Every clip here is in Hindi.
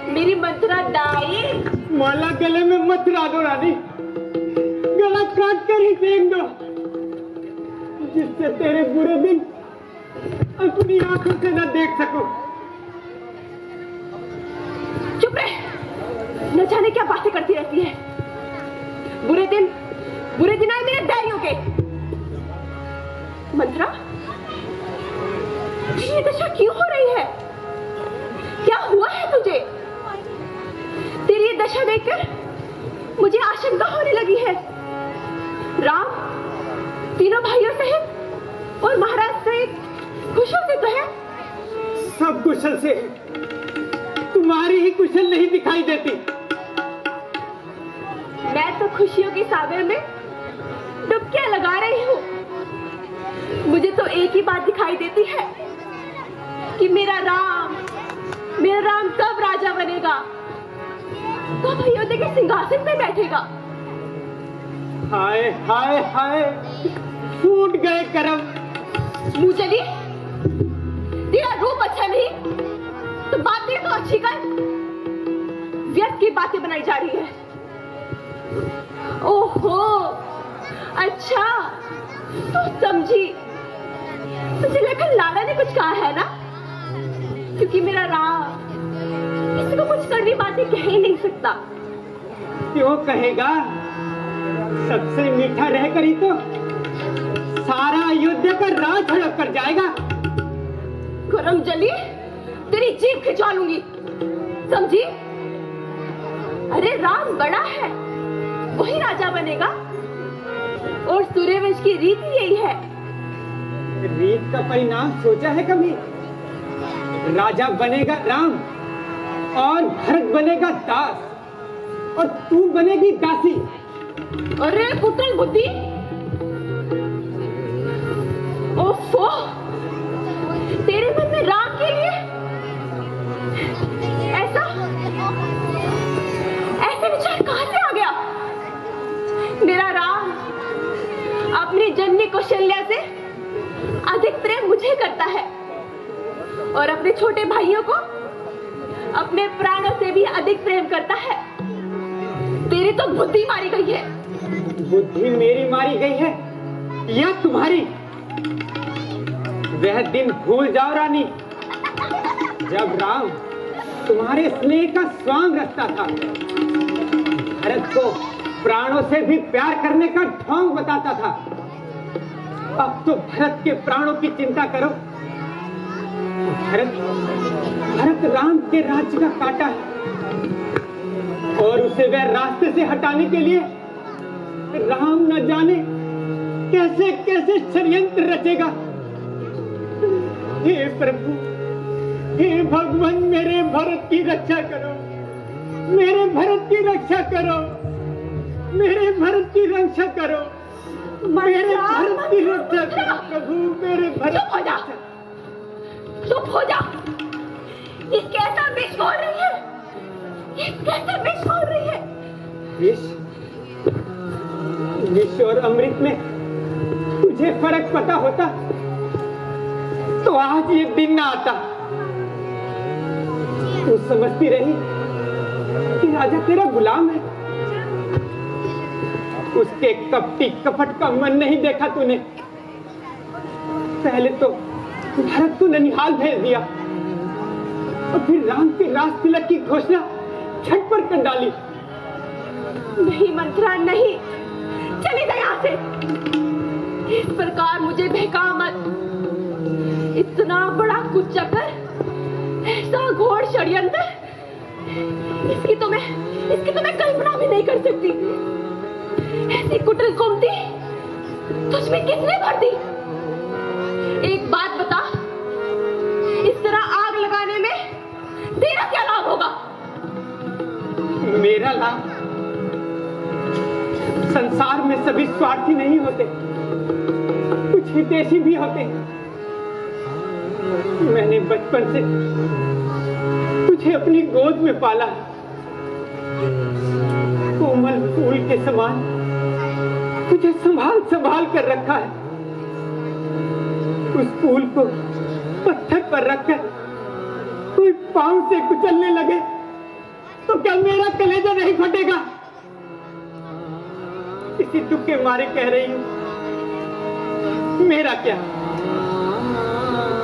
मेरी मंत्रा दाई। माला गले में मत दो रानी, गला काट कर ही फेंक दो, जिससे तेरे बुरे दिन अपनी आंखों से न देख सकूं। चुप रहे, न जाने क्या बातें करती रहती है। बुरे दिन आए मेरे डायरियों के। मंत्रा, ये दशा क्यों हो रही है? क्या हुआ है तुझे? तेरी ये दशा देखकर मुझे आशंका होने लगी है। राम तीनों भाइयों सहित और महाराज सहित कुशल से तो है? सब कुशल से, तुम्हारी ही कुशल नहीं दिखाई देती। मैं तो खुशियों के सागर में डुबकियां लगा रही हूँ। मुझे तो एक ही बात दिखाई देती है कि मेरा राम कब राजा बनेगा, कब अयोध्या के सिंहासन पे बैठेगा। हाय हाय हाय, फूट गए करम। मुझे तेरा रूप अच्छा नहीं तो बातें तो अच्छी कर। व्यर्थ की बातें बनाई जा रही है। ओहो, अच्छा तो समझी। तुझे लगा लाला ने कुछ कहा है ना, क्योंकि मेरा राम किसी को कुछ कड़वी बातें कह ही नहीं सकता। क्यों कहेगा? सबसे मीठा रहकर ही तो सारा अयोध्या का राज हड़प कर जाएगा। गरम जली तेरी जीभ खिंचवा लूंगी, समझी? अरे राम बड़ा है, वही राजा बनेगा, और सूर्यवंश की रीत यही है। रीत का परिणाम सोचा है कभी? राजा बनेगा राम और भरत बनेगा दास, और तू बनेगी दासी। अरे पुत्र बुद्धि, ओफो, तेरे मन में राम के लिए ऐसा विचार कहां से आ गया? मेरा राम अपनी जननी कौशल्या से अधिक प्रेम मुझे करता है, और अपने छोटे भाइयों को अपने प्राणों से भी अधिक प्रेम करता है। तेरी तो बुद्धि मारी गई है। बुद्धि मेरी मारी गई है या तुम्हारी? वह दिन भूल जाओ रानी, जब राम तुम्हारे स्नेह का स्वांग रचता था, भरत को प्राणों से भी प्यार करने का ढोंग बताता था। अब तो भरत के प्राणों की चिंता करो। भरत राम के राज्य का काटा है, और उसे वह रास्ते से हटाने के लिए राम न जाने कैसे कैसे षड्यंत्र रचेगा। हे प्रभु, हे भगवान, मेरे भरत की रक्षा करो, मेरे भरत की रक्षा करो, मेरे भरत की रक्षा करो, मेरे भरत की रक्षा करो प्रभु, मेरे भरत की रक्षा। चुप हो जा। ये कैसा विष बोल रही है? ये कैसे विष बोल रही है? विष और अमृत में तुझे फर्क पता होता तो आज ये दिन ना आता। तू समझती रही कि राजा तेरा गुलाम है। उसके कपटी कपट का मन नहीं देखा तूने। पहले तो भरत को ननिहाल भेज दिया, और फिर राम के राज तिलक की घोषणा झटपट कर डाली। नहीं मंत्रा, नहीं, चली जा यहाँ से। इस प्रकार मुझे बहका मत। इतना बड़ा कुचक्कर, ऐसा घोर षड्यंत्र, इसकी तो मैं कल्पना भी नहीं कर सकती। ऐसी कुटिल कुमती तुझमें किसने भर दी? एक बात बता, इस तरह आग लगाने में तेरा क्या लाभ होगा? मेरा लाभ? संसार में सभी स्वार्थी नहीं होते, कुछ हितैषी भी होते हैं। मैंने बचपन से तुझे अपनी गोद में पाला, कोमल फूल के समान तुझे संभाल संभाल कर रखा है। उस फूल को पत्थर पर रखकर कोई पांव से कुचलने लगे तो क्या मेरा कलेजा नहीं फटेगा? इसी दुख के मारे कह रही हूं, मेरा क्या,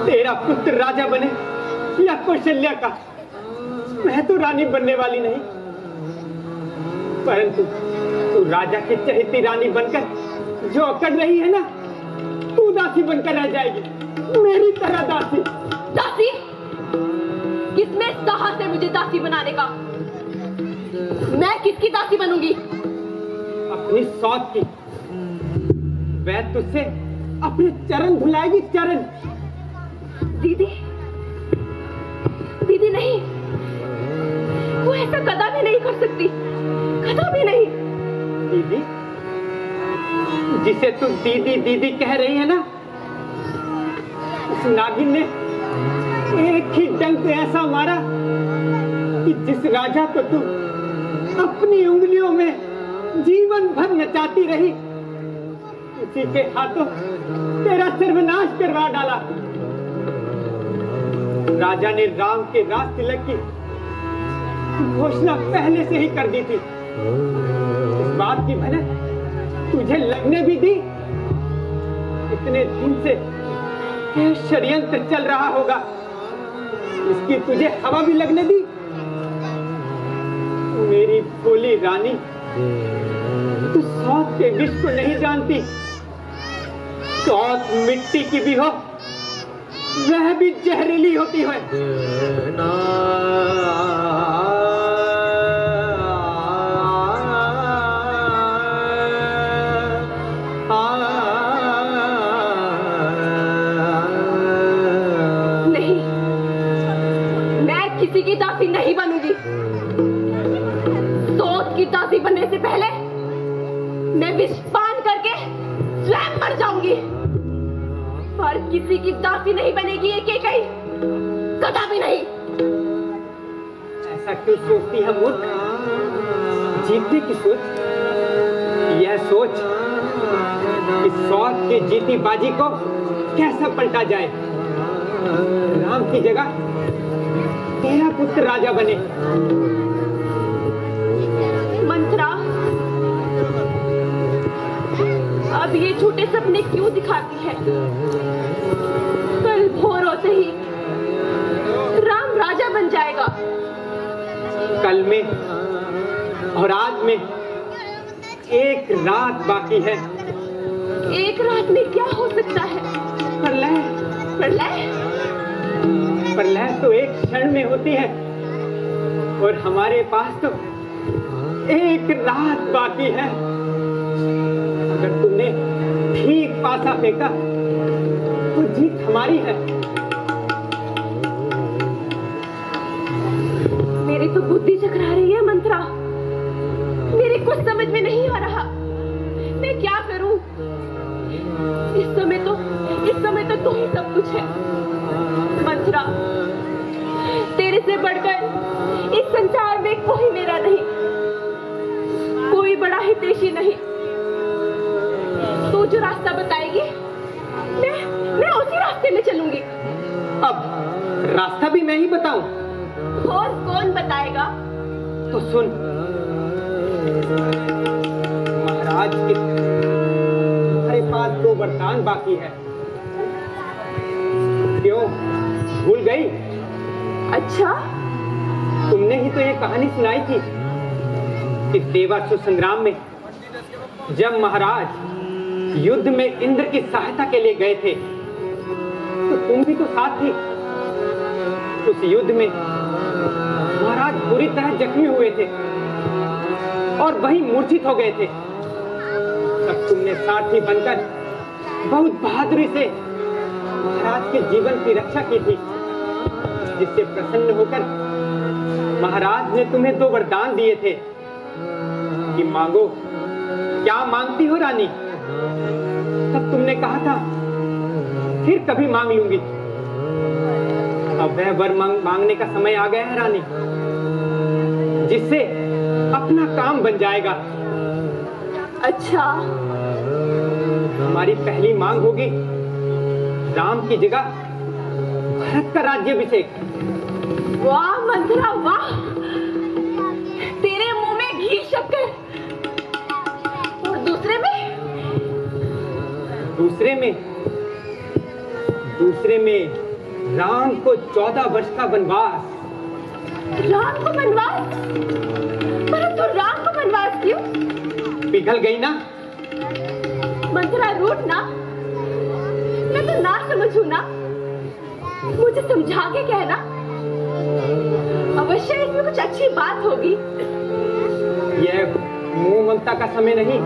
तेरा पुत्र राजा बने या कौशल्या का, मैं तो रानी बनने वाली नहीं, परंतु तू राजा की चहेती रानी बनकर जो अकड़ रही है ना, तू दासी बनकर रह जाएगी, मेरी तरह दासी। दासी? किसने कहा से मुझे दासी बनाने का? मैं किसकी दासी बनूंगी? अपनी सौत की। वह तुझसे अपने चरण धुलाएगी, चरण। दीदी, दीदी नहीं, वो ऐसा कदापि नहीं कर सकती, कदापि नहीं। दीदी? जिसे तू दीदी दीदी कह रही है ना, उस नागिन ने एक ही डंक ऐसा मारा कि जिस राजा को तू अपनी उंगलियों में जीवन भर नचाती रही, उसी के हाथों तेरा सर्वनाश करवा डाला। राजा ने राम के राज तिलक की घोषणा पहले से ही कर दी थी। इस बात की भनक तुझे लगने भी दी। इतने दिन से यह षड्यंत्र चल रहा होगा, इसकी तुझे हवा भी लगने दी। मेरी भोली रानी, तू सौत के विष को नहीं जानती। सौत मिट्टी की भी हो, वह भी जहरीली होती है। नहीं, मैं किसी की दासी नहीं बनूंगी। सौत की दासी बनने से पहले मैं विष पान करके स्वयं मर जाऊंगी। पर किसी की दासी नहीं बनेगी एक एक ही, कदापि नहीं। ऐसा क्यों सोचती है मूर्ख? जीतने की सोच, यह सोच कि सौत की जीती बाजी को कैसा पलटा जाए। राम की जगह तेरा पुत्र राजा बने। मंत्रा, अब ये झूठे सपने क्यों दिखाती है? कल भोर होते ही राम राजा बन जाएगा। कल में और आज में एक रात बाकी है। एक रात में क्या हो सकता है? प्रलय। प्रलय? प्रलय तो एक क्षण में होती है, और हमारे पास तो एक रात बाकी है। अगर तुमने ठीक पासा फेंका तो जीत हमारी है। मेरी तो बुद्धि चकरा रही है मंत्रा, मेरी कुछ समझ में नहीं आ रहा। मैं क्या करूं? इस समय तो तू ही सब कुछ है। मंत्रा, तेरे से बढ़कर इस संसार में कोई मेरा नहीं, कोई बड़ा हितैषी नहीं। तू जो रास्ता बताएगी, मैं उसी रास्ते में चलूंगी। अब रास्ता भी मैं ही बताऊं? और कौन बताएगा? तो सुन, महाराज के तुम्हारे पास 2 वरदान बाकी है। क्यों, भूल गई? अच्छा, तुमने ही तो ये कहानी सुनाई थी कि देवासुर संग्राम में जब महाराज युद्ध में इंद्र की सहायता के लिए गए थे, तो तुम भी तो साथ थी। उस युद्ध में महाराज बुरी तरह जख्मी हुए थे और वहीं मूर्छित हो गए थे। तब तुमने साथी बनकर बहुत बहादुरी से महाराज के जीवन की रक्षा की थी, जिससे प्रसन्न होकर महाराज ने तुम्हें 2 वरदान दिए थे कि मांगो। क्या मांगती हो रानी? तब तुमने कहा था फिर कभी मांग लूंगी। अब वह वर मांगने का समय आ गया है रानी, जिससे अपना काम बन जाएगा। अच्छा, हमारी पहली मांग होगी राम की जगह भरत का राज्याभिषेक। वाह मंत्रा वाह, में राम को 14 वर्ष का वनवास। राम को वनवास? परंतु राम को वनवास क्यों? पिघल गई ना? मंत्रा रूठ ना, मैं तो ना समझू ना, मुझे समझा के कहना, अवश्य इसमें कुछ अच्छी बात होगी। यह मुंह ममता का समय नहीं,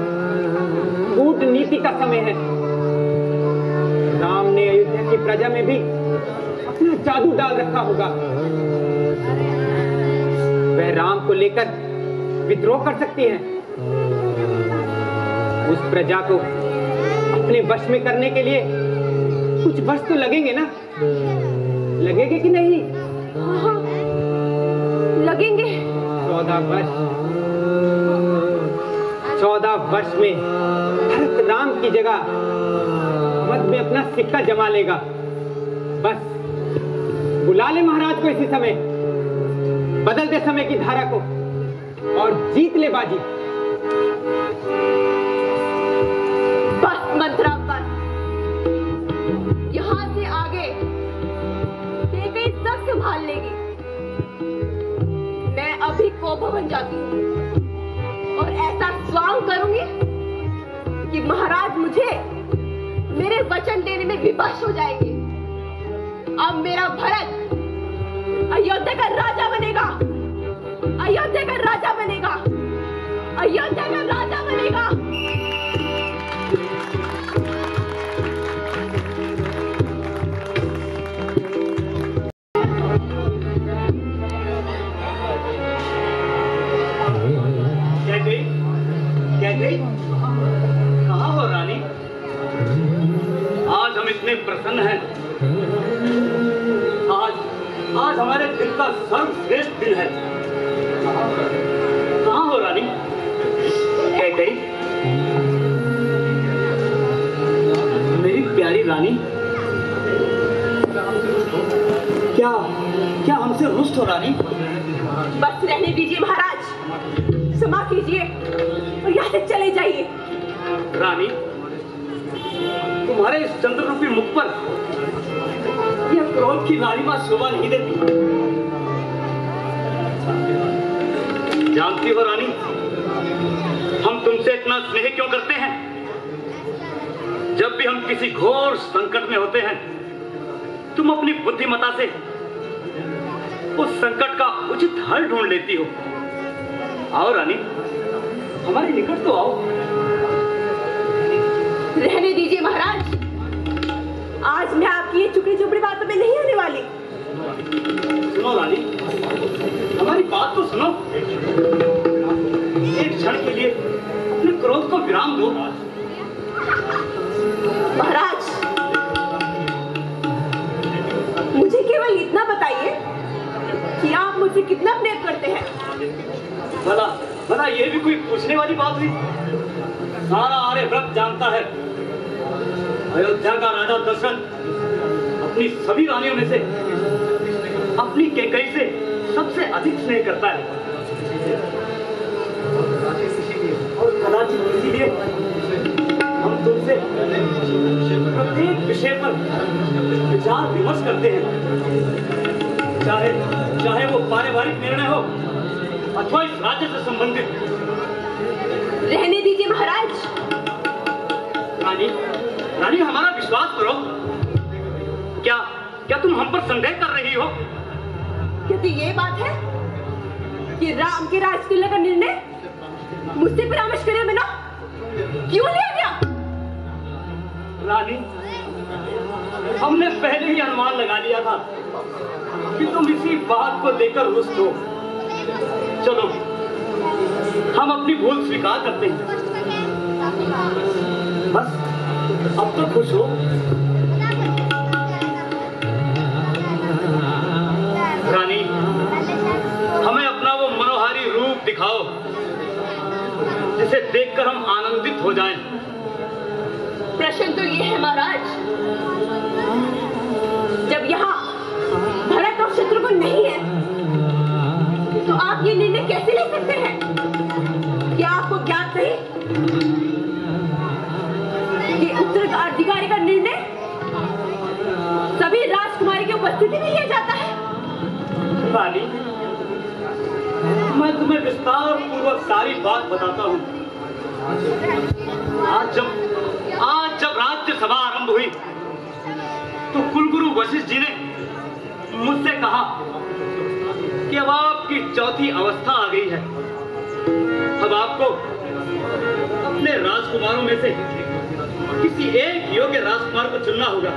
कूटनीति का समय है। राम ने अयोध्या की प्रजा में भी अपना जादू डाल रखा होगा। वह राम को लेकर विद्रोह कर सकती है। उस प्रजा को अपने वश में करने के लिए कुछ वर्ष तो लगेंगे ना? लगेंगे कि नहीं? हाँ, लगेंगे। 14 वर्ष में भरत राम की जगह मध्य में अपना सिक्का जमा लेगा। बस बुला ले महाराज को इसी समय, बदल दे समय की धारा को और जीत ले बाजी। बस मंत्रा, बस। यहाँ से आगे कई सब संभाल लेगी। मैं अभी कोपा बन जाती हूँ और ऐसा स्वांग करूंगी कि महाराज मुझे मेरे वचन देने में विवश हो जाएंगे। अब मेरा भरत अयोध्या का राजा बनेगा, अयोध्या का राजा बनेगा, अयोध्या का राजा बनेगा। कहाँ हो रानी? आज हम इतने प्रसन्न हैं। आज हमारे दिल का सर्वश्रेष्ठ दिन है। कहाँ हो रानी? कैकेयी, मेरी प्यारी रानी, क्या हमसे रुष्ट हो रानी? बस रहने दीजिए महाराज, क्षमा कीजिए और यहाँ से चले जाइए। रानी, तुम्हारे इस चंद्र रूपी मुख पर यह क्रोध की लालिमा शोभा नहीं देती। जानती हो रानी, हम तुमसे इतना स्नेह क्यों करते हैं? जब भी हम किसी घोर संकट में होते हैं, तुम अपनी बुद्धिमता से उस संकट का उचित हल ढूंढ लेती हो। आओ रानी, हमारे निकट तो आओ। रहने दीजिए महाराज, आज मैं आपकी ये चुपड़ी चुपड़ी बातों में नहीं आने वाली। सुनो रानी, हमारी बात तो सुनो। एक क्षण के लिए अपने क्रोध को विराम दो। महाराज, मुझे केवल इतना बताइए कि आप मुझसे कितना प्रेम करते हैं। भला ये भी कोई पूछने वाली बात हुई? सारा आर्यव्रत जानता है, अयोध्या का राजा दशरथ अपनी सभी रानियों में से अपनी कैकेयी से सबसे अधिक स्नेह करता है। और कदाचित इसीलिए हम तुमसे प्रत्येक विषय पर विचार विमर्श करते हैं, चाहे वो पारिवारिक निर्णय हो अथवा इस राज्य से संबंधित। रहने दीजिए महाराज। रानी, हमारा विश्वास करो। क्या तुम हम पर संदेह कर रही हो? यदि ये बात है कि राम के राज तिलक का निर्णय मुझसे परामर्श करे बिना क्यों लिया गया? रानी, हमने पहले ही अनुमान लगा लिया था कि तुम इसी बात को लेकर रुष्ट हो। चलो, हम अपनी भूल स्वीकार करते हैं। बस अब तो खुश हो। रानी, हमें अपना वो मनोहारी रूप दिखाओ जिसे देखकर हम आनंदित हो जाएं। प्रश्न तो ये है महाराज, जब यहाँ भरत और शत्रुघ्न नहीं है तो आप ये निर्णय कैसे ले सकते हैं? क्या आपको ज्ञात नहीं कि उत्तराधिकारी का निर्णय सभी अतिथि भी लिया जाता है? रानी, मैं तुम्हें विस्तार पूर्वक सारी बात बताता हूँ। आज जब राज्य सभा आरंभ हुई तो कुलगुरु वशिष्ठ जी ने मुझसे कहा कि अब आपकी चौथी अवस्था आ गई है। अब आपको अपने राजकुमारों में से किसी एक योग्य राजकुमार को चुनना होगा।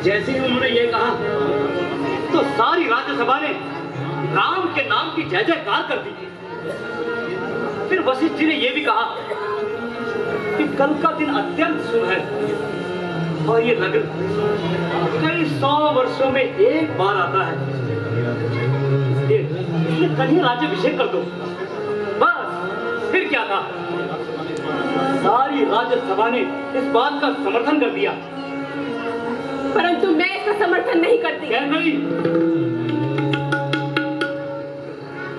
जैसे ही उन्होंने ये कहा तो सारी राज्यसभा ने राम के नाम की जय जयकार कर दी। फिर वशिष्ठ जी ने यह भी कहा कि कल का दिन अत्यंत शुभ है और ये लग्न कई 100 वर्षों में एक बार आता है। इसलिए कल ही राज्याभिषेक कर दो। बस फिर क्या था, सारी राज्यसभा ने इस बात का समर्थन कर दिया। परंतु मैं इसका समर्थन नहीं करती। क्या नहीं?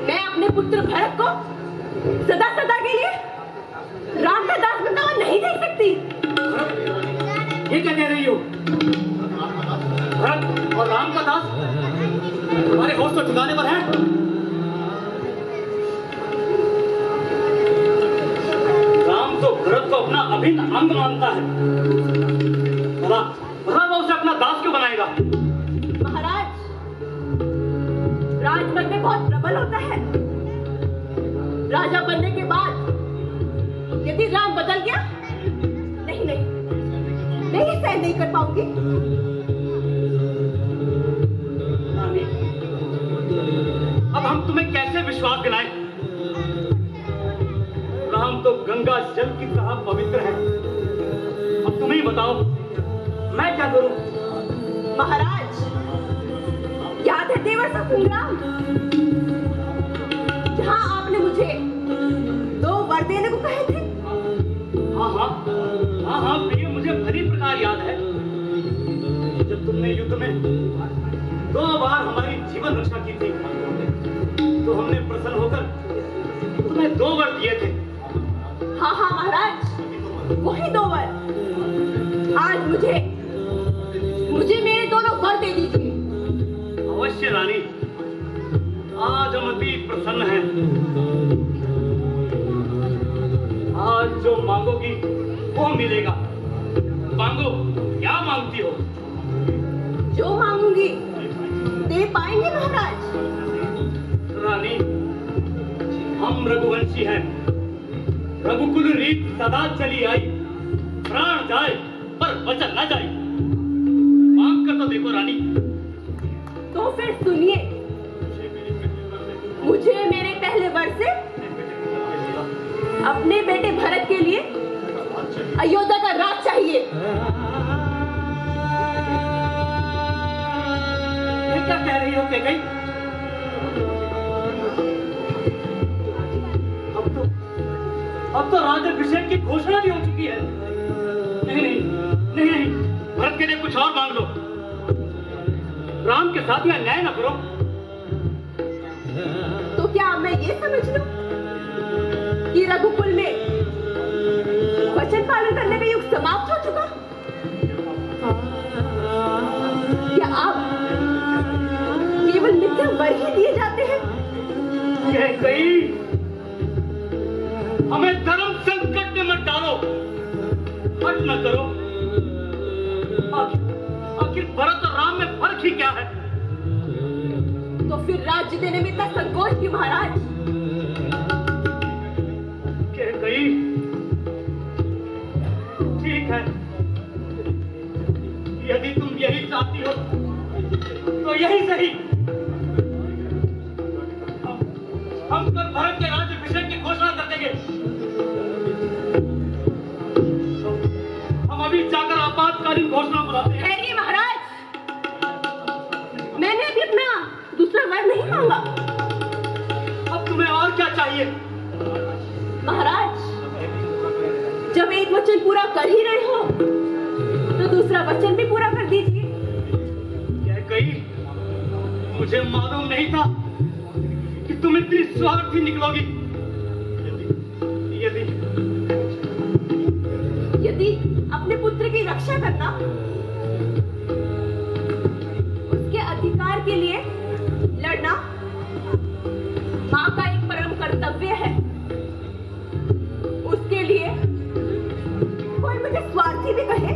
मैं अपने पुत्र भरत को सदा सदा के लिए राम का दास बनता हुआ नहीं देख सकती। ये क्या कह रही हो? भरत और राम का दास तुम्हारे होश तो ठिकाने पर है? राम तो भरत को अपना अभिन्न अंग मानता है। भला वो उसे अपना दास क्यों बनाएगा? महाराज, राजपद में बहुत प्रबल होता है। राजा बनने के बाद यदि राम बदल गया, नहीं सहन नहीं कर पाऊंगी। रानी, अब हम तुम्हें कैसे विश्वास दिलाएं? राम तो गंगा जल की तरह पवित्र है। अब तुम ही बताओ, मैं क्या करूं? महाराज, याद है देवर सा संग्राम, जहां आपने मुझे 2 वर देने को कहे थे? हाँ, प्रिय, मुझे भली प्रकार याद है। जब तुमने युद्ध में 2 बार हमारी जीवन रक्षा की थी तो हमने प्रसन्न होकर तुम्हें 2 वर दिए थे। हाँ महाराज, वही 2 वर। आज मुझे मेरे दोनों वर दे दीजिए। अवश्य रानी, आज हम अति प्रसन्न हैं। आज जो मांगोगी वो मिलेगा। मांगो, क्या मांगती हो? जो मांगूंगी दे पाएंगे महाराज। रानी, हम रघुवंशी हैं। रघुकुल रीत सदा चली आई। प्राण जाए पर वचन न जाए। मांग कर तो देखो रानी। तो फिर सुनिए, मुझे मेरे पहले वर से अपने बेटे भरत के लिए अयोध्या का राज चाहिए। ये क्या कह रही हो कैकेयी? अब तो राज्याभिषेक की घोषणा भी हो चुकी है। नहीं, भरत के लिए कुछ और मांग लो। राम के साथ यह न्याय न करो। तो क्या मैं ये समझ लूं कि रघुकुल में वचन पालन करने का युग समाप्त हो चुका? क्या आप केवल नित्य वर ही दिए जाते हैं? कैकेयी, हमें धर्म संकट में मत डालो। हट न करो। आखिर भरत और राम में फर्क ही क्या है? तो फिर राज्य देने में इतना संकोच क्यों महाराज? कैकेयी, ठीक है, यदि तुम यही चाहती हो तो यही सही। हम कल भरत के राज्याभिषेक की घोषणा कर देंगे। हम अभी जाकर आपातकालीन घोषणा बुलाते हैं। ठहरिए महाराज, मैंने अभी अपना दूसरा वर नहीं मांगा। अब तुम्हें और क्या चाहिए? महाराज, जब एक वचन पूरा कर ही रहे हो तो दूसरा वचन भी पूरा कर दीजिए। कैकेयी, मुझे मालूम नहीं था कि तुम इतनी स्वार्थी निकलोगी। यदि अपने पुत्र की रक्षा करना माँ का एक परम कर्तव्य है। उसके लिए कोई मुझे स्वार्थी भी कहे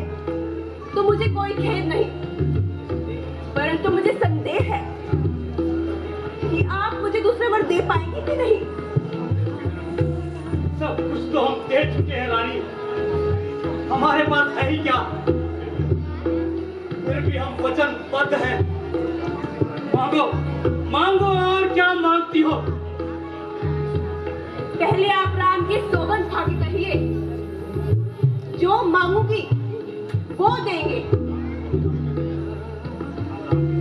तो मुझे कोई खेद नहीं, परंतु मुझे संदेह है कि आप मुझे दूसरे वर दे पाएंगे कि नहीं। सब कुछ तो हम दे चुके हैं रानी, हमारे पास है ही क्या। फिर भी हम वचनबद्ध हैं। मांगो मांगो, और क्या मांगती हो? पहले आप राम की सौगंध खा के कहिए, जो मांगूंगी वो देंगे।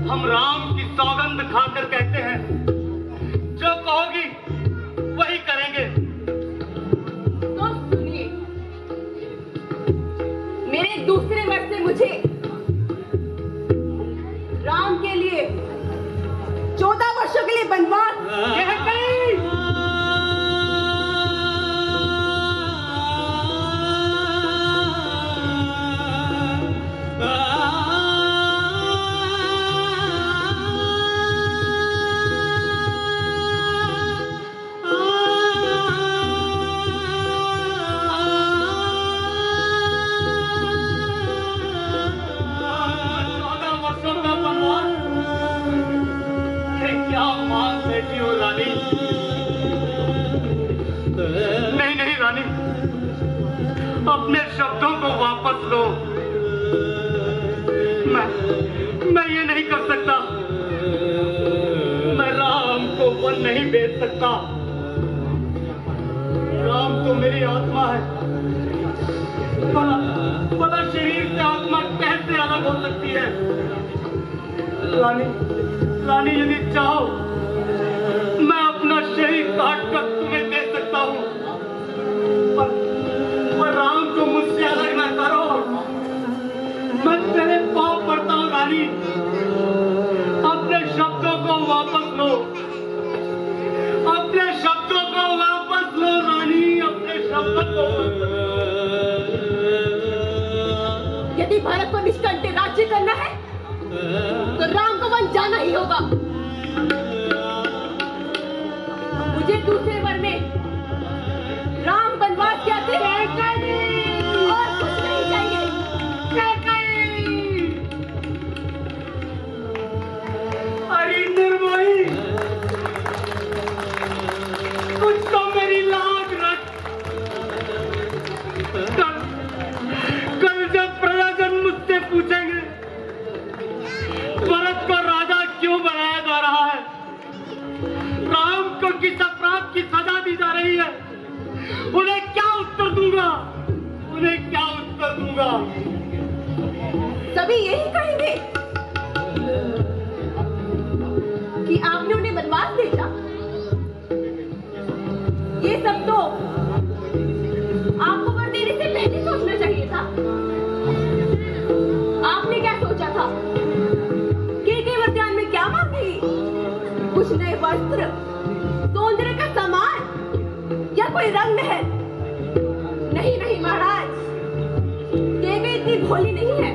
हम राम की सौगंध खाकर कहते हैं, जो कहोगी वही करेंगे। तो सुनिए, मेरे दूसरे वर से मुझे राम के लिए 14 वर्षों के लिए वनवास नहीं नहीं रानी, अपने शब्दों को वापस लो। मैं ये नहीं कर सकता। मैं राम को वन नहीं बेच सकता। राम तो मेरी आत्मा है। भला शरीर से आत्मा कैसे अलग हो सकती है? रानी यदि चाहो मैं अपना शरीर काट कर तुम्हें दे सकता हूँ, पर राम को मुझसे अलग ना करो। मैं तेरे पाँव पड़ता हूँ रानी, अपने शब्दों को वापस लो। अपने शब्दों को वापस लो रानी, अपने शब्दों को। यदि भारत को निष्कंठ राज्य करना है तो राम को वन जाना ही होगा। मुझे दूसरे वर में राम वनवास के अतिरिक्त और कुछ नहीं चाहिए। अरे निर्मोही, कुछ तो मेरी लाज रख। कल जब प्रजाजन मुझसे पूछेंगे भरत को राजा क्यों बनाया जा रहा है, राम को किस अपराध की सजा दी जा रही है, उन्हें क्या उत्तर दूंगा? उन्हें क्या उत्तर दूंगा? सभी यही कहेंगे कि आपने उन्हें वनवास भेजा। ये सब तो आपको वर देने से पहले सोचना चाहिए था। आपने क्या सोचा था कि वरदान में क्या मांगेगी? कुछ नए वस्त्र, सौंदर्य का सामान या कोई रंग महल? नहीं नहीं महाराज, केवल इतनी भोली नहीं है।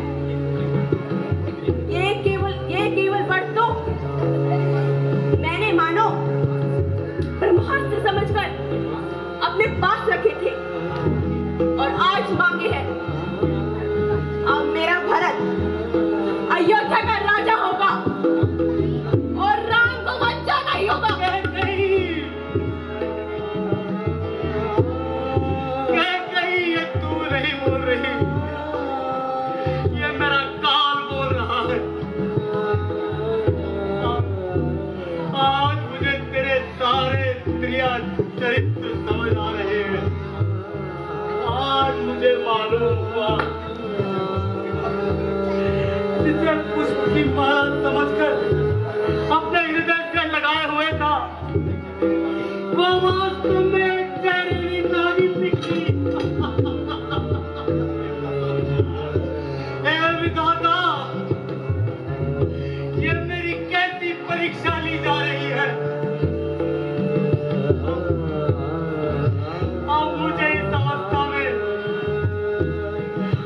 ये केवल वर तो मैंने मानो ब्रह्मास्त्र समझकर अपने पास रखे थे और आज मांगे हैं। अब मेरा भरत अयोध्या का राजा होगा और राम को वन जाना ही होगा। कहीं ये तू नहीं बोल रही, ये मेरा काल बोल रहा है। आज मुझे तेरे सारे क्रिया चरित्र समझ आ रहे हैं। आज मुझे मालूम हुआ जिसे पुष्प की माला समझकर अपने हृदय से लगाए हुए था, वो वास्तव में जहरीली नागी निकली। हे विधाता, ये मेरी कैसी परीक्षा ली जा रही है? अब मुझे इस अवस्था में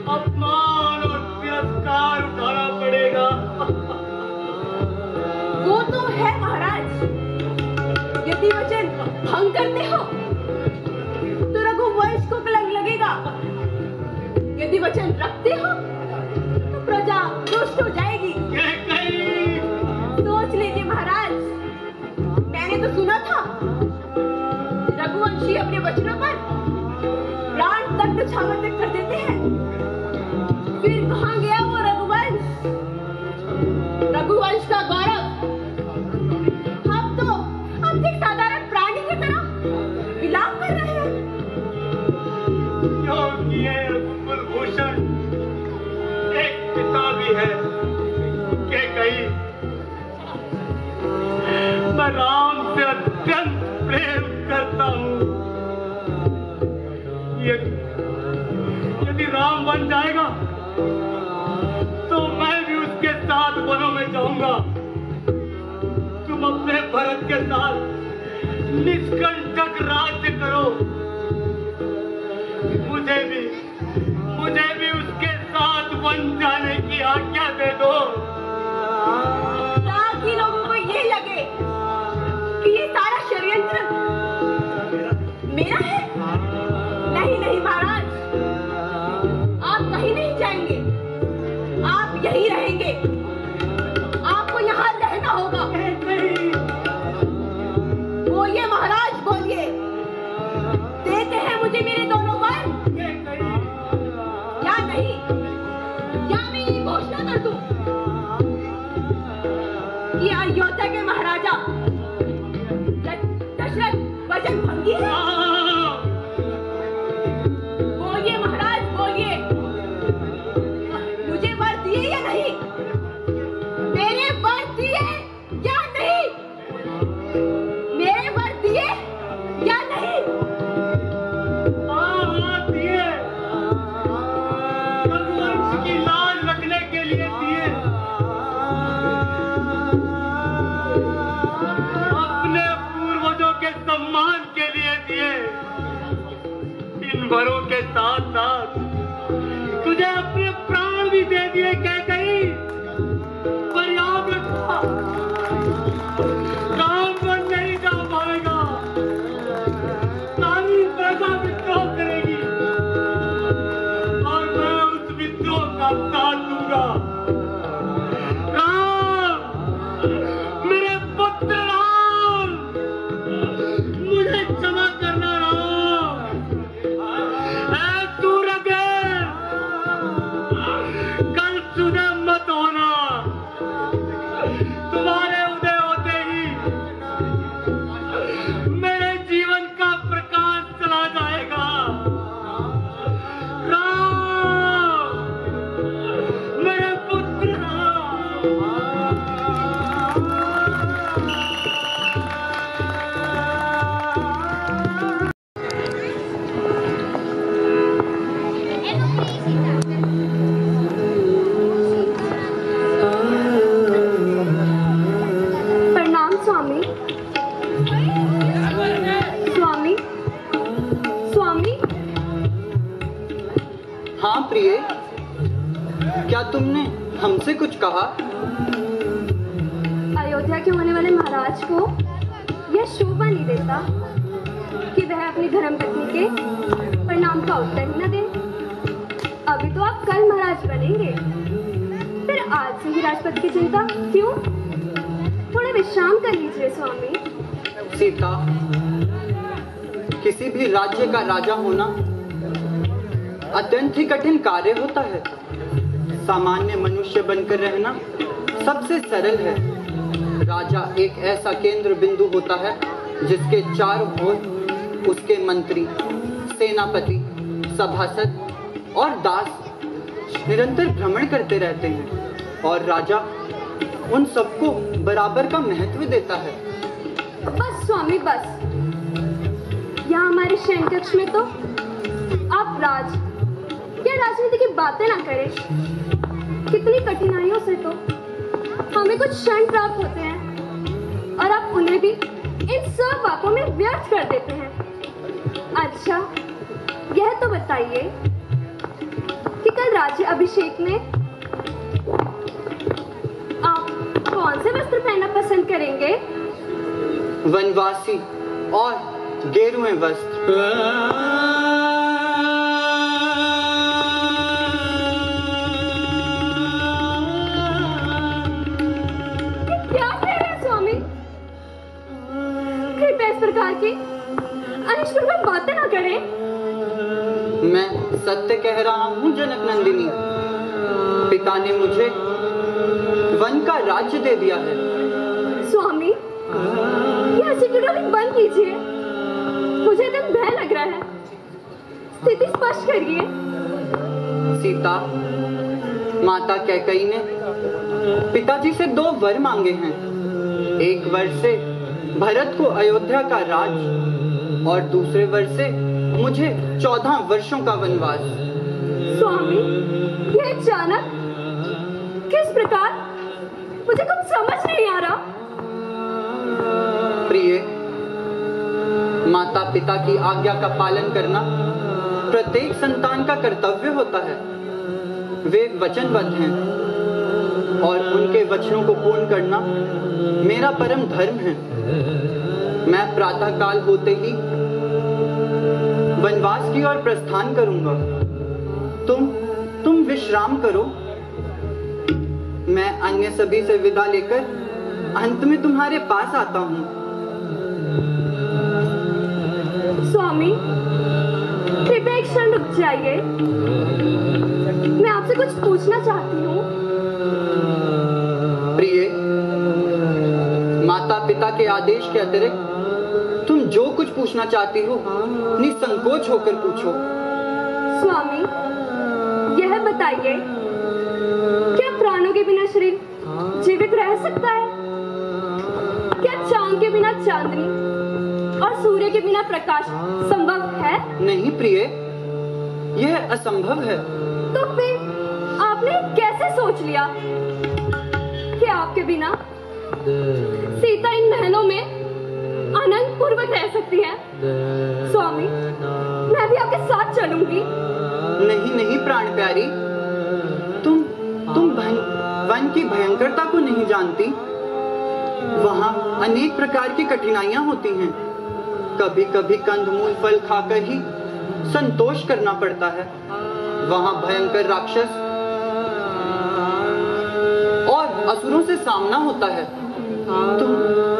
अपमान और तिरस्कार उठाना पड़ेगा। वो तो है महाराज, यदि वचन भंग करते हो तो रघुवंश को कलंक लगेगा। यदि वचन रखते हो तो प्रजा दुष्ट हो जाएगी। सोच लीजिए महाराज, मैंने तो सुना था रघुवंशी अपने वचनों पर प्राण तक न्यौछावर तक कर देते हैं। फिर कहाँ गया वो रघुवंश, रघुवंश का गौरव? हम एक साधारण प्राणी की तरह विलाप कर रहे हैं। क्योंकि ये कुलभूषण एक पिता भी है कि कहीं मैं राम से अत्यंत प्रेम करता हूँ। यदि राम बन जाएगा तो मैं भी उसके साथ वनों में जाऊंगा। तुम अपने भरत के साथ निष्कंटक राज्य करो। मुझे भी उसके साथ वन जाने की आज्ञा दे दो, ताकि लोगों को ये लगे कि ये सारा षड्यंत्र मेरा है। नहीं महाराज, आप कहीं नहीं जाएंगे, आप यहीं रहेंगे। आपको यहाँ रहना होगा। बोलिए महाराज, बोलिए, देते हैं मुझे मेरे दोनों वर या नहीं? या मैं ये घोषणा कर दूं कि अयोध्या के महाराजा दशरथ वचन भंगी है? बोलिए महाराज, बोलिए, मुझे वर दिए या नहीं? मेरे वर दिए या नहीं? मेरे वर दिए या नहीं? दिए। रघुवंश की लाज रखने के लिए दिए। अपने पूर्वजों के सम्मान के लिए दिए। इन वरों के साथ साथ तुझे अपने प्राण भी दे दिए। कह गई पर याद रखना, राम बन नहीं जा पाएगा। सारी प्रजा विद्रोह करेगी और मैं उस विद्रोह का साथ दूंगा। राम, मेरे पुत्र राम, मुझे क्षमा करना राम। ऐ सूरदेव, कल सुबह मत होना। तुम्हारे उदय होते ही मेरे जीवन का प्रकाश चला जाएगा। राम, मेरे पुत्र राम। प्रणाम स्वामी। स्वामी, स्वामी। हाँ प्रिय, क्या तुमने हमसे कुछ कहा? अयोध्या के होने वाले महाराज को यह शोभा नहीं देता कि वह अपनी धर्मपत्नी के प्रणाम का उत्तर ही न दे। अभी तो आप कल महाराज बनेंगे, फिर आज से ही राजपद की चिंता क्यों? थोड़ा विश्राम कर लीजिए स्वामी। सीता, किसी भी राज्य का राजा होना अत्यंत ही कठिन कार्य होता है। सामान्य मनुष्य बनकर रहना सबसे सरल है। राजा एक ऐसा केंद्र बिंदु होता है जिसके चारों ओर उसके मंत्री, सेनापति, सभासद और दास निरंतर भ्रमण करते रहते हैं और राजा उन सबको बराबर का महत्व देता है। बस स्वामी बस, यहाँ हमारे शयन कक्ष में तो आप राज या राजनीति की बातें ना करें। कितनी कठिनाइयों से तो हमें कुछ क्षण प्राप्त होते हैं और आप उन्हें भी इन सब बातों में व्यर्थ कर देते हैं। अच्छा, यह तो बताइए कि कल राज्य अभिषेक में आप कौन से वस्त्र पहनना पसंद करेंगे? वनवासी और गेरुए वस्त्र। क्या कह रहे हैं स्वामी? कृपया इस प्रकार की अनिष्प्रभु बातें ना करें। मैं सत्य कह रहा हूँ जनक नंदिनी। पिता ने मुझे वन का राज्य दे दिया है। स्वामी, यह सिटोरी बंद कीजिए। मुझे एकदम भय लग रहा है। स्थिति स्पष्ट करिए। सीता, माता कैकेयी ने पिताजी से 2 वर मांगे हैं। एक वर से भरत को अयोध्या का राज और दूसरे वर से मुझे 14 वर्षों का वनवास। स्वामी, यह अचानक किस प्रकार? मुझे कुछ समझ नहीं आ रहा। प्रिय, माता पिता की आज्ञा का पालन करना प्रत्येक संतान का कर्तव्य होता है। वे वचनबद्ध हैं और उनके वचनों को पूर्ण करना मेरा परम धर्म है। मैं प्रातः काल होते ही वनवास की ओर प्रस्थान करूंगा। तुम विश्राम करो। मैं अन्य सभी से विदा लेकर अंत में तुम्हारे पास आता हूँ। स्वामी, कृपया एक क्षण रुक जाइए। मैं आपसे कुछ पूछना चाहती हूँ। प्रिय, माता पिता के आदेश के अतिरिक्त तुम जो कुछ पूछना चाहती हो निसंकोच होकर पूछो। स्वामी, यह बताइए, क्या प्राणों के बिना शरीर जीवित रह सकता है? क्या चांद के बिना चांदनी और सूर्य के बिना प्रकाश संभव है? नहीं प्रिय, यह असंभव है। तो फिर आपने कैसे सोच लिया कि आपके बिना सीता इन महलों में आनंद पूर्वक रह सकती है? स्वामी, मैं भी आपके साथ चलूंगी। नहीं प्राण प्यारी, तुम वन की भयंकरता को नहीं जानती। वहाँ अनेक प्रकार की कठिनाइयां होती हैं। कभी कभी कंदमूल फल खाकर ही संतोष करना पड़ता है। वहाँ भयंकर राक्षस और असुरों से सामना होता है।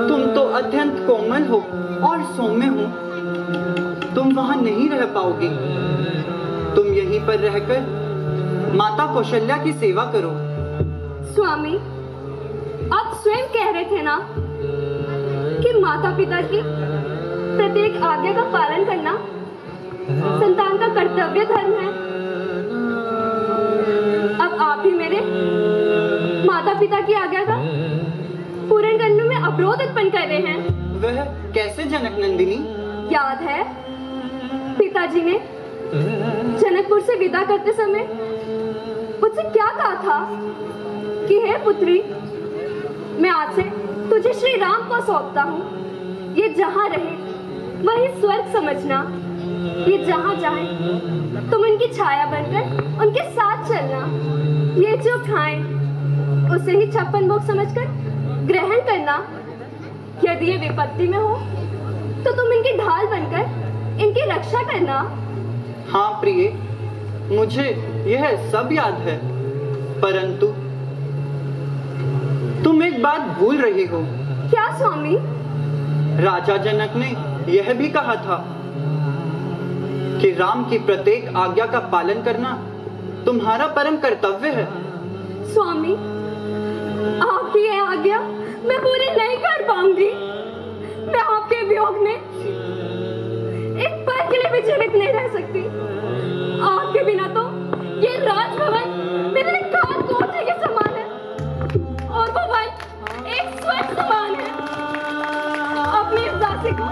तुम तो अत्यंत कोमल हो और सौम्य हो। तुम वहाँ नहीं रह पाओगी। तुम यहीं पर रहकर माता कौशल्या की सेवा करो। स्वामी, आप स्वयं कह रहे थे ना कि माता पिता की प्रत्येक आज्ञा का पालन करना संतान का कर्तव्य धर्म है। अब आप ही मेरे माता पिता की आज्ञा का पूर्ण करने में अवरोध उत्पन्न कर रहे हैं। वह कैसे जनक नंदिनी? याद है, पिताजी ने जनकपुर से विदा करते समय मुझसे क्या कहा था कि हे पुत्री, मैं आज से तुझे श्री राम को सौंपता हूँ। ये जहाँ रहे वही स्वर्ग समझना। ये जहाँ जाए तुम उनकी छाया बनकर उनके साथ चलना। ये जो खाएं उसे ही 56 भोग समझकर ग्रहण करना। यदि ये विपत्ति में हो तो तुम इनकी ढाल बनकर इनकी रक्षा करना। हाँ प्रिय, मुझे यह सब याद है, परंतु तुम एक बात भूल रही हो। क्या स्वामी? राजा जनक ने यह भी कहा था कि राम की प्रत्येक आज्ञा का पालन करना तुम्हारा परम कर्तव्य है। स्वामी, आपकी यह आज्ञा मैं पूरी नहीं कर पाऊंगी। मैं आपके वियोग में एक पल के लिए भी जीवित नहीं रह सकती। आपके बिना तो ये राजभवन मेरे लिए काल कोठरी के समान है और वो वन एक स्वर्ग समान है। अपनी इस दासी को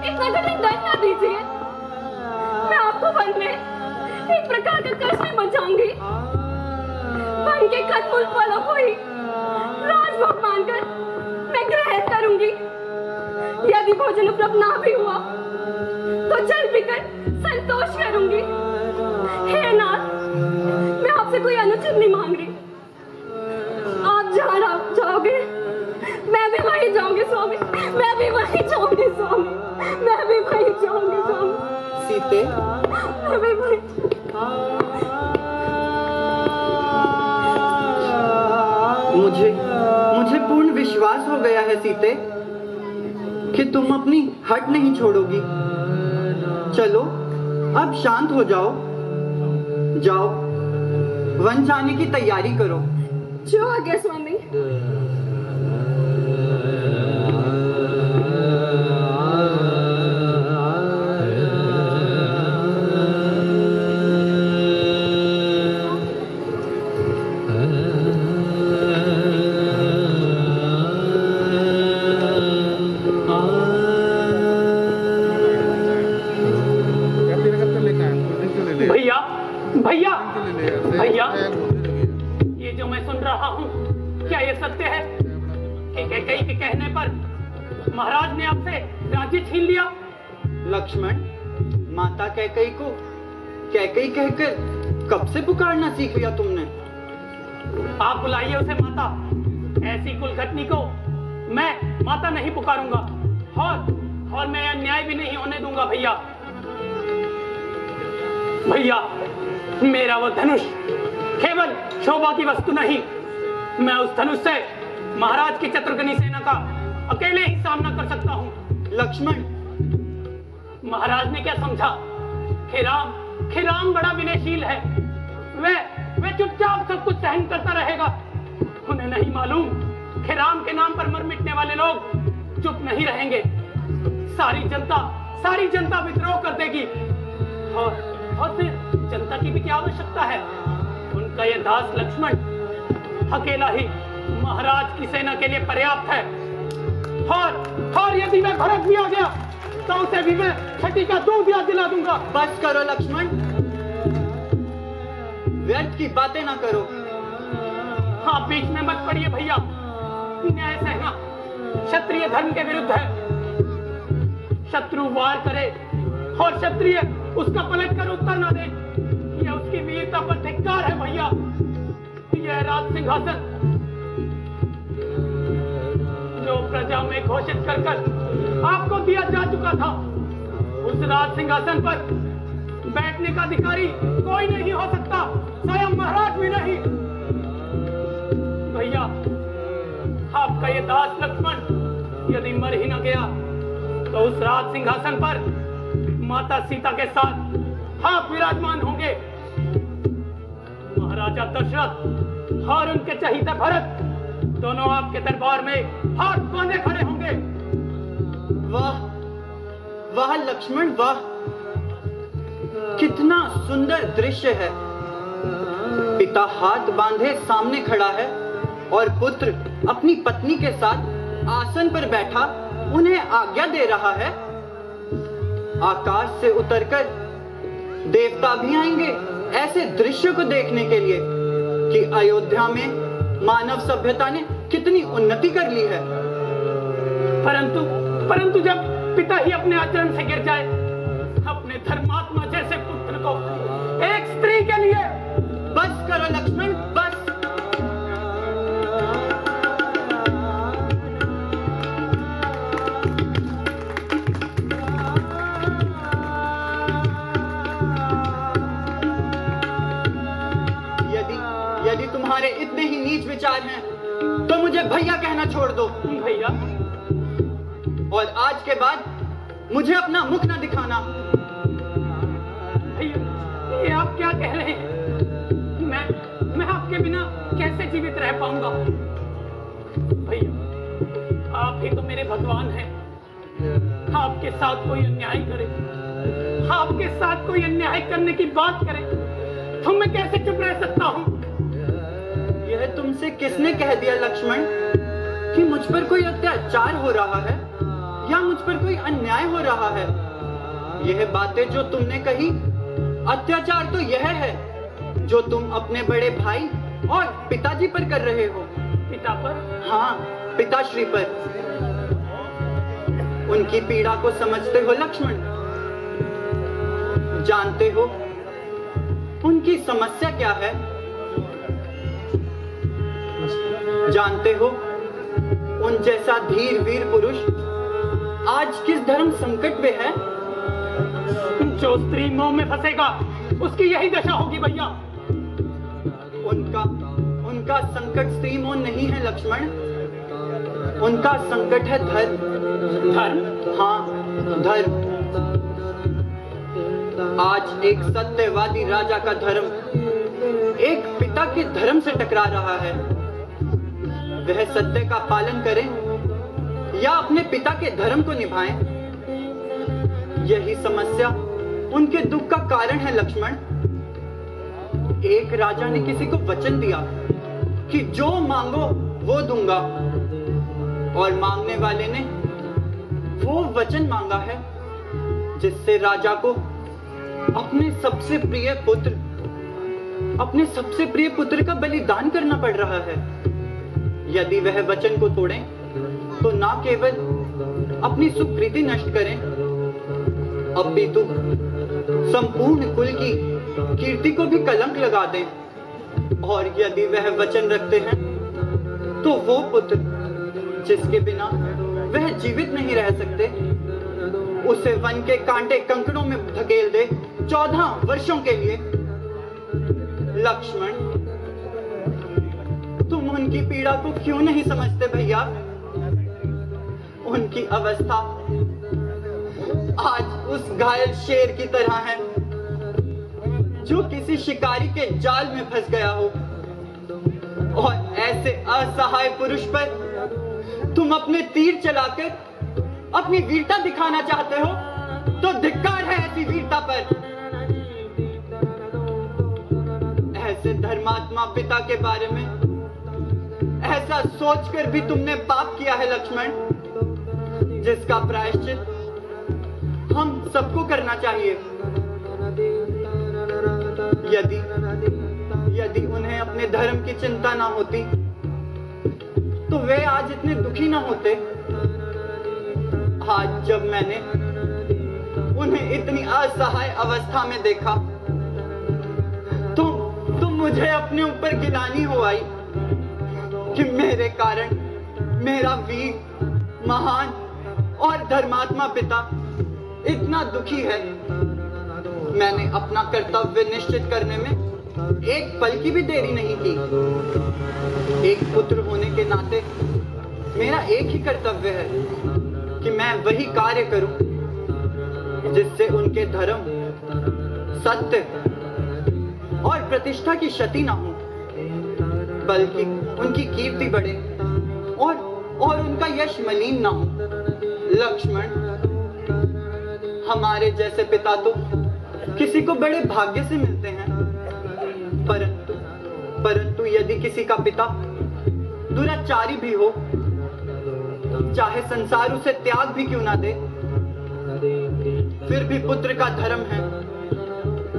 इतना कठिन दंड न दीजिए। मैं आपको वन में एक प्रकार का कष्ट में बचाऊंगी। वन के खटफूल फलों को ही राजभोग मानकर मैं ग्रहण करूंगी। यदि भोजन उपलब्ध ना भी हुआ तो जल पीकर संतोष करूंगी। हे नाथ, मैं आपसे कोई अनुचित नहीं मांग रही। आप जहाँ जाओगे मैं भी वहीं जाऊंगी स्वामी। मैं भी वहीं जाऊंगी स्वामी। सीते? मुझे पूर्ण विश्वास हो गया है सीते कि तुम अपनी हट नहीं छोड़ोगी। चलो अब शांत हो जाओ, जाओ वन जाने की तैयारी करो। जो आज्ञा स्वामी। भैया भैया भैया, ये जो मैं सुन रहा हूँ क्या ये सत्य है कि कैकेयी के कहने पर महाराज ने आपसे राज्य छीन लिया? लक्ष्मण, माता कैकेयी को कैकेयी कहकर कब से पुकारना सीख लिया तुमने? आप बुलाइए उसे माता। ऐसी कुलघटनी को मैं माता नहीं पुकारूंगा और मैं अन्याय भी नहीं होने दूंगा। भैया भैया, मेरा वो धनुष केवल शोभा की वस्तु नहीं, मैं उस धनुष से महाराज की चतुर्गनी सेना का अकेले ही सामना कर सकता हूँ। लक्ष्मण, महाराज ने क्या समझा कि राम बड़ा विनयशील है, वे चुपचाप सब कुछ सहन करता रहेगा। उन्हें नहीं मालूम कि राम के नाम पर मर मिटने वाले लोग चुप नहीं रहेंगे। सारी जनता विद्रोह कर देगी और फिर जनता की भी क्या आवश्यकता है? उनका यह दास लक्ष्मण अकेला ही महाराज की सेना के लिए पर्याप्त है। और यदि मैं भरत भी आ गया तो उसे भी मैं छठी का दूध याद दिला दूंगा। बस करो लक्ष्मण, व्यर्थ की बातें ना करो। हाँ, बीच में मत पड़िए भैया। न्याय सहना क्षत्रिय धर्म के विरुद्ध है। शत्रु वार करे और क्षत्रिय उसका पलट कर उत्तर न दे, यह उसकी वीरता पर धिक्कार है भैया। यह राज सिंहासन जो प्रजा में घोषित कर आपको दिया जा चुका था, उस राज सिंहासन पर बैठने का अधिकारी कोई नहीं हो सकता, स्वयं महाराज भी नहीं। भैया, आपका ये दास लक्ष्मण यदि मर ही न गया तो उस राज सिंहासन पर माता सीता के साथ आप विराजमान होंगे। महाराजा दशरथ और उनके चहीते भरत दोनों आपके दरबार में हाथ बांधे खड़े होंगे। वाह वाह लक्ष्मण वाह, कितना सुंदर दृश्य है। पिता हाथ बांधे सामने खड़ा है और पुत्र अपनी पत्नी के साथ आसन पर बैठा उन्हें आज्ञा दे रहा है। आकाश से उतरकर देवता भी आएंगे ऐसे दृश्य को देखने के लिए कि अयोध्या में मानव सभ्यता ने कितनी उन्नति कर ली है। परंतु जब पिता ही अपने आचरण से गिर जाए, अपने धर्मात्मा जैसे पुत्र को एक स्त्री के लिए। बस करो लक्ष्मण, बस। यदि तुम्हारे इतने ही नीच विचार हैं तो मुझे भैया कहना छोड़ दो। भैया, और आज के बाद मुझे अपना मुख न दिखाना। भैया, ये आप क्या कह रहे हैं? मैं आपके बिना कैसे जीवित रह पाऊंगा? भैया, आप ही तो मेरे भगवान हैं। आपके साथ कोई अन्याय करे, आपके साथ कोई अन्याय करने की बात करे तो मैं कैसे चुप रह सकता हूँ? यह तुमसे किसने कह दिया लक्ष्मण कि मुझ पर कोई अत्याचार हो रहा है या मुझ पर कोई अन्याय हो रहा है? यह बातें जो तुमने कही, अत्याचार तो यह है जो तुम अपने बड़े भाई और पिताजी पर कर रहे हो। पिता पर? हाँ, पिताश्री पर। उनकी पीड़ा को समझते हो लक्ष्मण? जानते हो उनकी समस्या क्या है? जानते हो उन जैसा धीर वीर पुरुष आज किस धर्म संकट में है? जो स्त्री मोह में फंसेगा उसकी यही दशा होगी भैया। उनका संकट स्त्री मोह नहीं है लक्ष्मण, उनका संकट है धर्म। धर्म? हाँ, धर्म। आज एक सत्यवादी राजा का धर्म एक पिता के धर्म से टकरा रहा है। वह सत्य का पालन करें या अपने पिता के धर्म को निभाएं, यही समस्या उनके दुख का कारण है लक्ष्मण। एक राजा ने किसी को वचन दिया कि जो मांगो वो दूंगा, और मांगने वाले ने वो वचन मांगा है जिससे राजा को अपने सबसे प्रिय पुत्र का बलिदान करना पड़ रहा है। यदि वह वचन को तोड़ें तो न केवल अपनी सुकृति नष्ट करें, अपितु संपूर्ण कुल की कीर्ति को भी कलंक लगा दें। और यदि वह वचन रखते हैं तो वो पुत्र जिसके बिना वह जीवित नहीं रह सकते, उसे वन के कांटे कंकड़ों में धकेल दे 14 वर्षों के लिए। लक्ष्मण, तुम उनकी पीड़ा को क्यों नहीं समझते भैया? उनकी अवस्था आज उस घायल शेर की तरह है जो किसी शिकारी के जाल में फंस गया हो। और ऐसे असहाय पुरुष पर तुम अपने तीर चलाकर अपनी वीरता दिखाना चाहते हो, तो धिक्कार है ऐसी वीरता पर। ऐसे धर्मात्मा पिता के बारे में ऐसा सोचकर भी तुमने पाप किया है लक्ष्मण, जिसका प्रायश्चित हम सबको करना चाहिए। यदि उन्हें अपने धर्म की चिंता ना होती तो वे आज इतने दुखी ना होते। आज जब मैंने उन्हें इतनी असहाय अवस्था में देखा तो मुझे अपने ऊपर गिलानी हो आई कि मेरे कारण मेरा वीर, महान और धर्मात्मा पिता इतना दुखी है। मैंने अपना कर्तव्य निश्चित करने में एक पल की भी देरी नहीं की। एक पुत्र होने के नाते मेरा एक ही कर्तव्य है कि मैं वही कार्य करूं जिससे उनके धर्म, सत्य और प्रतिष्ठा की क्षति ना हो, बल्कि उनकी कीर्ति बढ़े और उनका यश मलिन ना हो। लक्ष्मण, हमारे जैसे पिता तो किसी को बड़े भाग्य से मिलते हैं, परंतु यदि किसी का पिता दुराचारी भी हो, चाहे संसार उसे त्याग भी क्यों ना दे, फिर भी पुत्र का धर्म है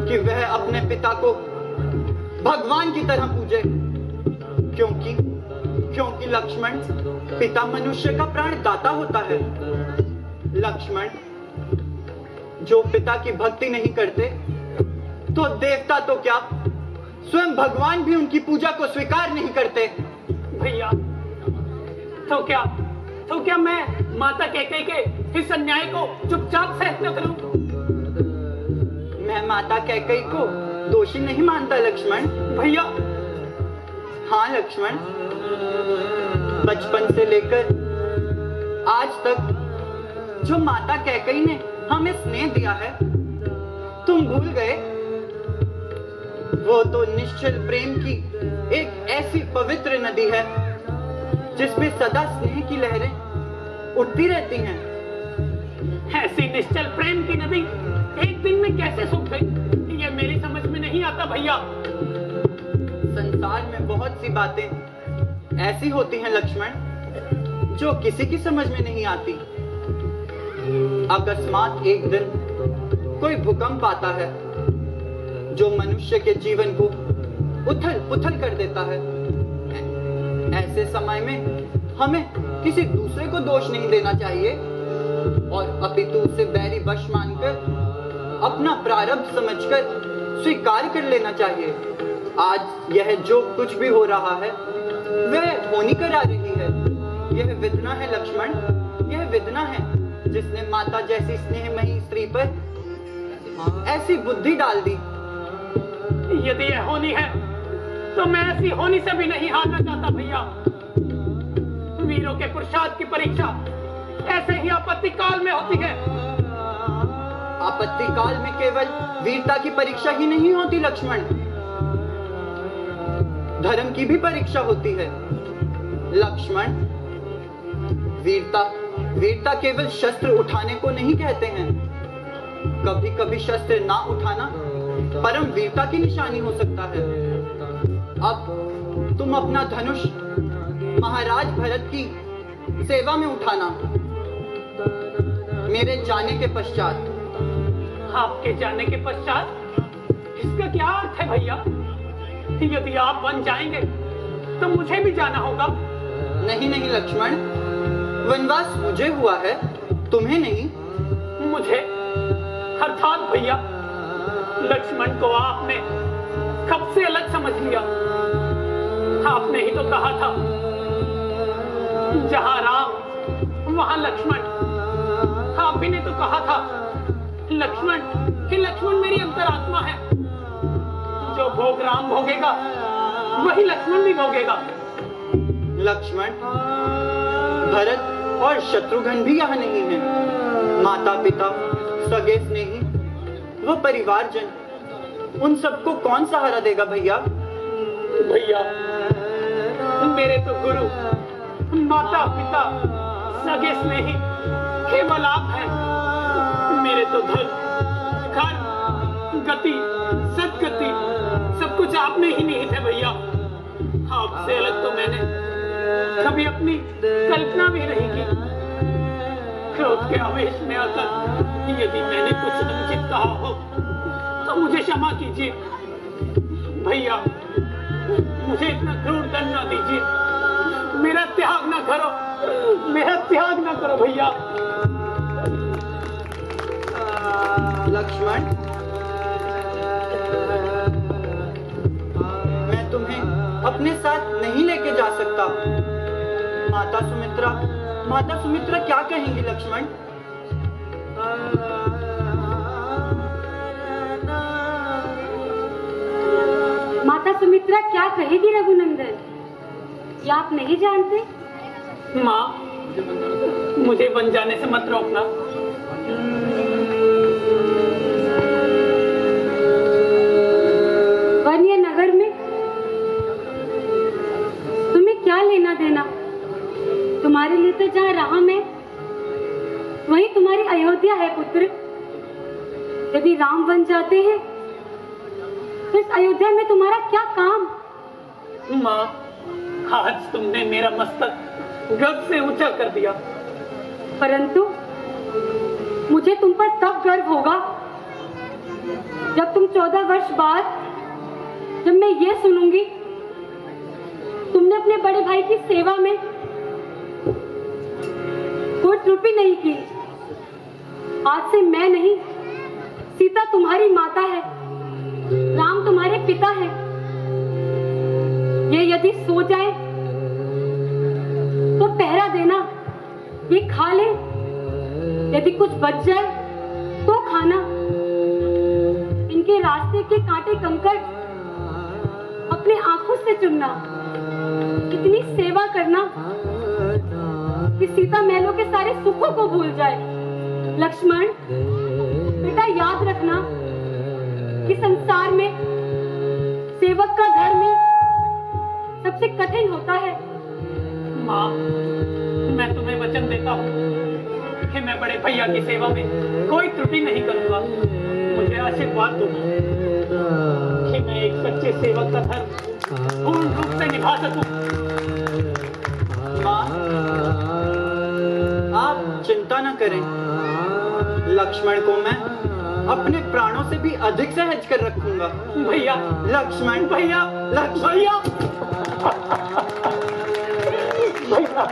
कि वह अपने पिता को भगवान की तरह पूजे, क्योंकि लक्ष्मण, पिता मनुष्य का प्राण दाता होता है। लक्ष्मण, जो पिता की भक्ति नहीं करते तो देवता तो क्या, स्वयं भगवान भी उनकी पूजा को स्वीकार नहीं करते। भैया, तो क्या मैं माता कैकेयी के इस अन्याय को चुपचाप सहन करूं? मैं माता कैकेयी को दोषी नहीं मानता लक्ष्मण। भैया, हाँ लक्ष्मण, बचपन से लेकर आज तक जो माता कैकेयी ने हमें स्नेह दिया है, तुम भूल गए? वो तो निश्चल प्रेम की एक ऐसी पवित्र नदी है जिसमें सदा स्नेह की लहरें उठती रहती हैं। ऐसी निश्चल प्रेम की नदी एक दिन में कैसे सूख गई, ये मेरी समझ में नहीं आता भैया। संसार में बहुत सी बातें ऐसी होती हैं लक्ष्मण जो किसी की समझ में नहीं आती। अकस्मात एक दिन कोई भूकंप आता है जो मनुष्य के जीवन को उथल पुथल कर देता है। ऐसे समय में हमें किसी दूसरे को दोष नहीं देना चाहिए और अपितु उसे बैरी वश मानकर अपना प्रारब्ध समझकर स्वीकार कर लेना चाहिए। आज यह जो कुछ भी हो रहा है वह होनी करा रही है। यह विधना है लक्ष्मण, यह विधना है जिसने माता जैसी स्नेहमयी स्त्री पर ऐसी बुद्धि डाल दी। यदि यह होनी है तो मैं ऐसी होनी से भी नहीं हारना चाहता भैया। वीरों के पुरुषार्थ की परीक्षा ऐसे ही आपत्ति काल में होती है। आपत्ति काल में केवल वीरता की परीक्षा ही नहीं होती लक्ष्मण, धर्म की भी परीक्षा होती है लक्ष्मण। वीरता केवल शस्त्र उठाने को नहीं कहते हैं। कभी कभी शस्त्र ना उठाना परम वीरता की निशानी हो सकता है। अब तुम अपना धनुष महाराज भरत की सेवा में उठाना, मेरे जाने के पश्चात। आपके जाने के पश्चात इसका क्या अर्थ है भैया? यदि आप बन जाएंगे तो मुझे भी जाना होगा। नहीं नहीं लक्ष्मण, वनवास मुझे हुआ है, तुम्हें नहीं। मुझे अर्थात भैया लक्ष्मण को आपने कब से अलग समझ लिया? आपने ही तो कहा था जहां राम वहां लक्ष्मण। आप भी ने तो कहा था लक्ष्मण कि लक्ष्मण मेरी अंतरात्मा है। जो भोग राम भोगेगा वही लक्ष्मण भी भोगेगा। लक्ष्मण, भरत और शत्रुघ्न भी यहाँ नहीं है। माता पिता, सगे स्नेही, वो परिवारजन, उन सबको कौन सहारा देगा भैया? भैया मेरे तो गुरु, माता पिता, सगे स्नेही केवल आप हैं। मेरे तो धन, घर, गति, सदगति सब कुछ आप में ही निहित है भैया। आपसे अलग तो मैंने कभी अपनी कल्पना भी नहीं की। क्रोध के आवेश में आकर यदि मैंने कुछ अनुचित कहा हो तो मुझे क्षमा कीजिए भैया। मुझे इतना क्रूर दंड ना दीजिए। मेरा त्याग ना करो, मेरा त्याग ना करो भैया। लक्ष्मण, मैं तुम्हें अपने साथ नहीं लेके जा सकता। माता सुमित्रा क्या कहेंगी लक्ष्मण? माता सुमित्रा क्या कहेगी रघुनंदन, ये आप नहीं जानते? माँ, मुझे बन जाने से मत रोकना। वन्य नगर में तुम्हें क्या लेना देना? तुम्हारे लिए तो जहाँ राम है वही तुम्हारी अयोध्या है पुत्र। यदि राम बन जाते हैं तो इस अयोध्या में तुम्हारा क्या काम? माँ, आज तुमने मेरा मस्तक गर्व से ऊंचा कर दिया। परंतु मुझे तुम पर तब गर्व होगा जब तुम 14 वर्ष बाद, जब मैं ये सुनूंगी तुमने अपने बड़े भाई की सेवा में कोई त्रुटि नहीं की। आज से मैं नहीं, सीता तुम्हारी माता है, राम तुम्हारे पिता है। ये यदि सो जाए तो पहरा देना, ये खा ले, यदि कुछ बच जाए तो खाना। इनके रास्ते के कांटे कंकड़ अपने आंखों से चुनना, इतनी सेवा करना कि सीता महलों के सारे सुखों को भूल जाए। लक्ष्मण बेटा, याद रखना कि संसार में सेवक का धर्म ही सबसे कठिन होता है। माँ, मैं तुम्हें वचन देता हूँ कि मैं बड़े भैया की सेवा में कोई त्रुटि नहीं करूंगा। मुझे आशीर्वाद दो कि मैं एक सच्चे सेवक का धर्म पूर्ण रूप से निभा सकूं। माँ, आप चिंता न करें। लक्ष्मण को मैं अपने प्राणों से भी अधिक सहज कर रखूंगा। भैया, लक्ष्मण, भैया, लक्ष्मण, भैया, भैया।